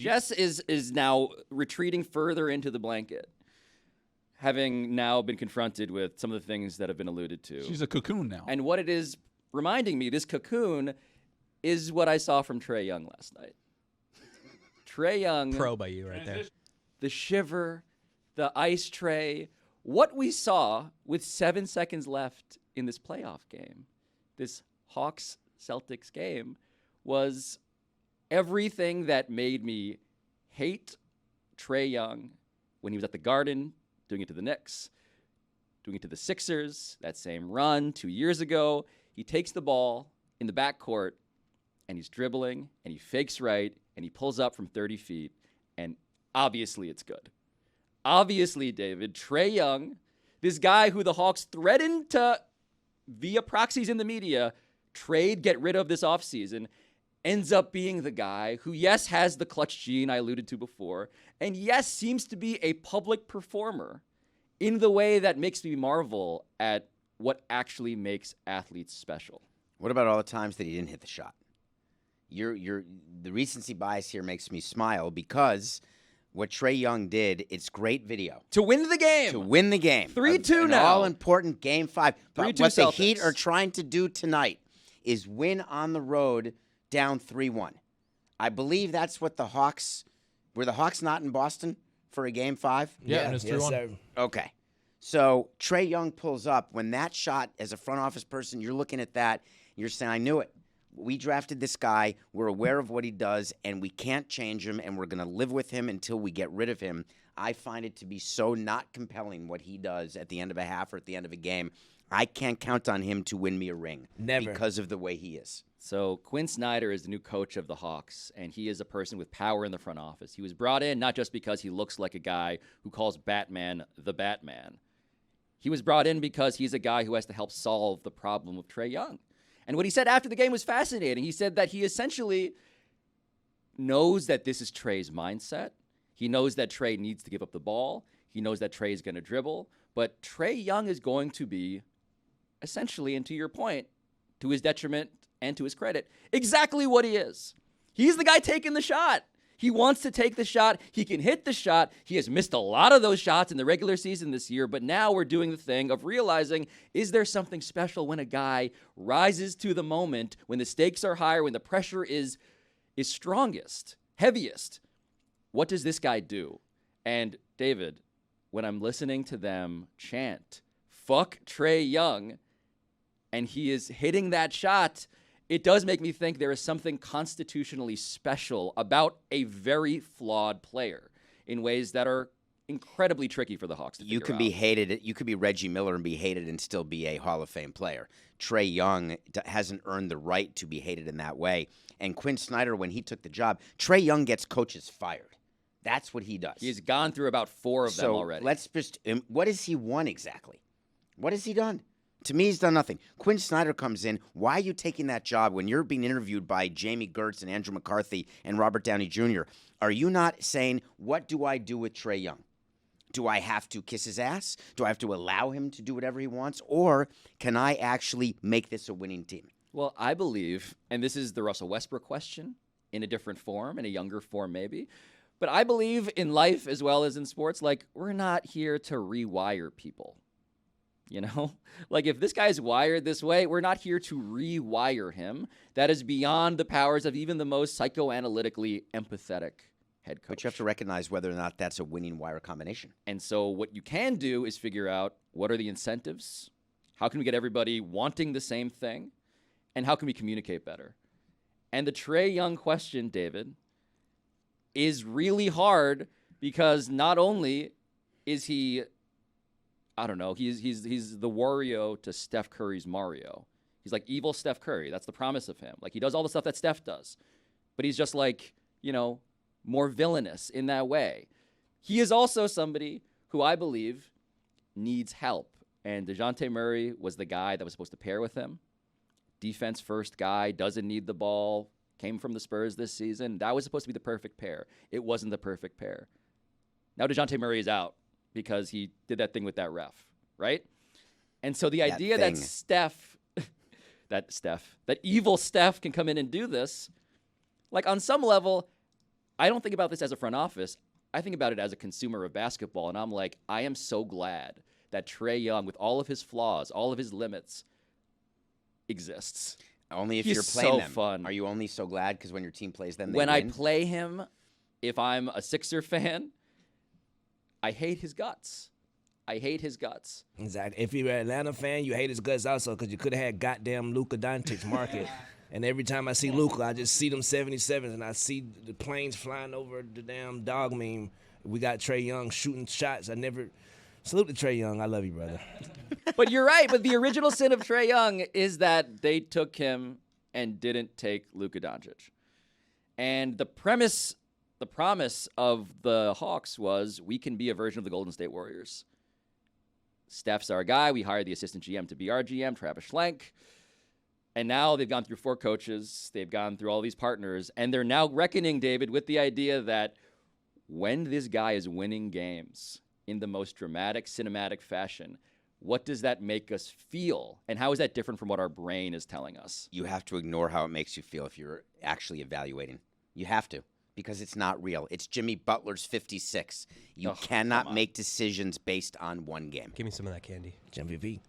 Jess is now retreating further into the blanket, having now been confronted with some of the things that have been alluded to. She's a cocoon now. And what it is reminding me, this cocoon, is what I saw from Trae Young last night. Trae Young. Pro by you right there. The shiver, the ice tray. What we saw with 7 seconds left in this playoff game, this Hawks-Celtics game, was everything that made me hate Trae Young when he was at the Garden, doing it to the Knicks, doing it to the Sixers, that same run 2 years ago. He takes the ball in the backcourt, and he's dribbling, and he fakes right, and he pulls up from 30 feet, and obviously it's good. Obviously, David, Trae Young, this guy who the Hawks threatened to, via proxies in the media, trade, get rid of this offseason, ends up being the guy who, yes, has the clutch gene I alluded to before, and yes, seems to be a public performer in the way that makes me marvel at what actually makes athletes special. What about all the times that he didn't hit the shot? The recency bias here makes me smile because what Trae Young did, it's great video. To win the game. 3-2 now. All-important Game 5. 3-2 What the Celtics. Heat are trying to do tonight is win on the road down 3-1. I believe that's what the Hawks... Were the Hawks not in Boston for a Game 5? Yeah, and it's 3-1. Okay. So Trae Young pulls up. When that shot, as a front office person, you're looking at that, you're saying, I knew it. We drafted this guy. We're aware of what he does, and we can't change him, and we're going to live with him until we get rid of him. I find it to be so not compelling what he does at the end of a half or at the end of a game. I can't count on him to win me a ring. Never. Because of the way he is. So Quinn Snyder is the new coach of the Hawks, and he is a person with power in the front office. He was brought in not just because he looks like a guy who calls Batman the Batman. He was brought in because he's a guy who has to help solve the problem of Trae Young. And what he said after the game was fascinating. He said that he essentially knows that this is Trae's mindset. He knows that Trae needs to give up the ball. He knows that Trae is going to dribble. But Trae Young is going to be, essentially, and to your point, to his detriment and to his credit, exactly what he is. He's the guy taking the shot. He wants to take the shot. He can hit the shot. He has missed a lot of those shots in the regular season this year, but now we're doing the thing of realizing, is there something special when a guy rises to the moment, when the stakes are higher, when the pressure is strongest, heaviest? What does this guy do? And David, when I'm listening to them chant, fuck Trae Young, and he is hitting that shot, it does make me think there is something constitutionally special about a very flawed player in ways that are incredibly tricky for the Hawks to figure out. You can be hated. You could be Reggie Miller and be hated and still be a Hall of Fame player. Trae Young hasn't earned the right to be hated in that way. And Quinn Snyder, when he took the job, Trae Young gets coaches fired. That's what he does. He's gone through about 4 of them already. Let's just. What has he won exactly? What has he done? To me, he's done nothing. Quinn Snyder comes in. Why are you taking that job when you're being interviewed by Jamie Gertz and Andrew McCarthy and Robert Downey Jr.? Are you not saying, what do I do with Trae Young? Do I have to kiss his ass? Do I have to allow him to do whatever he wants? Or can I actually make this a winning team? Well, I believe, and this is the Russell Westbrook question in a different form, in a younger form maybe, but I believe in life as well as in sports, like, we're not here to rewire people. You know, like if this guy's wired this way, we're not here to rewire him. That is beyond the powers of even the most psychoanalytically empathetic head coach. But you have to recognize whether or not that's a winning wire combination. And so what you can do is figure out, what are the incentives? How can we get everybody wanting the same thing? And how can we communicate better? And the Trae Young question, David, is really hard because not only is he, I don't know, he's the Wario to Steph Curry's Mario. He's like evil Steph Curry. That's the promise of him. Like, he does all the stuff that Steph does. But he's just like, you know, more villainous in that way. He is also somebody who I believe needs help. And DeJounte Murray was the guy that was supposed to pair with him. Defense first guy, doesn't need the ball, came from the Spurs this season. That was supposed to be the perfect pair. It wasn't the perfect pair. Now DeJounte Murray is out because he did that thing with that ref, right? And so the idea that that evil Steph can come in and do this, like on some level, I don't think about this as a front office. I think about it as a consumer of basketball, and I'm like, I am so glad that Trae Young, with all of his flaws, all of his limits, exists. Only if He's you're playing so them. fun. Are you only so glad because when your team plays them, they when win? I play him, if I'm a Sixer fan, I hate his guts. I hate his guts. Exactly. If you're an Atlanta fan, you hate his guts also because you could have had goddamn Luka Doncic market. And every time I see Luka, I just see them 77s and I see the planes flying over the damn dog meme. We got Trae Young shooting shots. I never salute to Trae Young. I love you, brother. But you're right. But the original sin of Trae Young is that they took him and didn't take Luka Doncic. And the promise of the Hawks was we can be a version of the Golden State Warriors. Steph's our guy. We hired the assistant GM to be our GM, Travis Schlenk. And now they've gone through 4 coaches. They've gone through all these partners. And they're now reckoning, David, with the idea that when this guy is winning games in the most dramatic, cinematic fashion, what does that make us feel? And how is that different from what our brain is telling us? You have to ignore how it makes you feel if you're actually evaluating. You have to, because it's not real. It's Jimmy Butler's 56. You cannot make decisions based on one game. Give me some of that candy. MVP.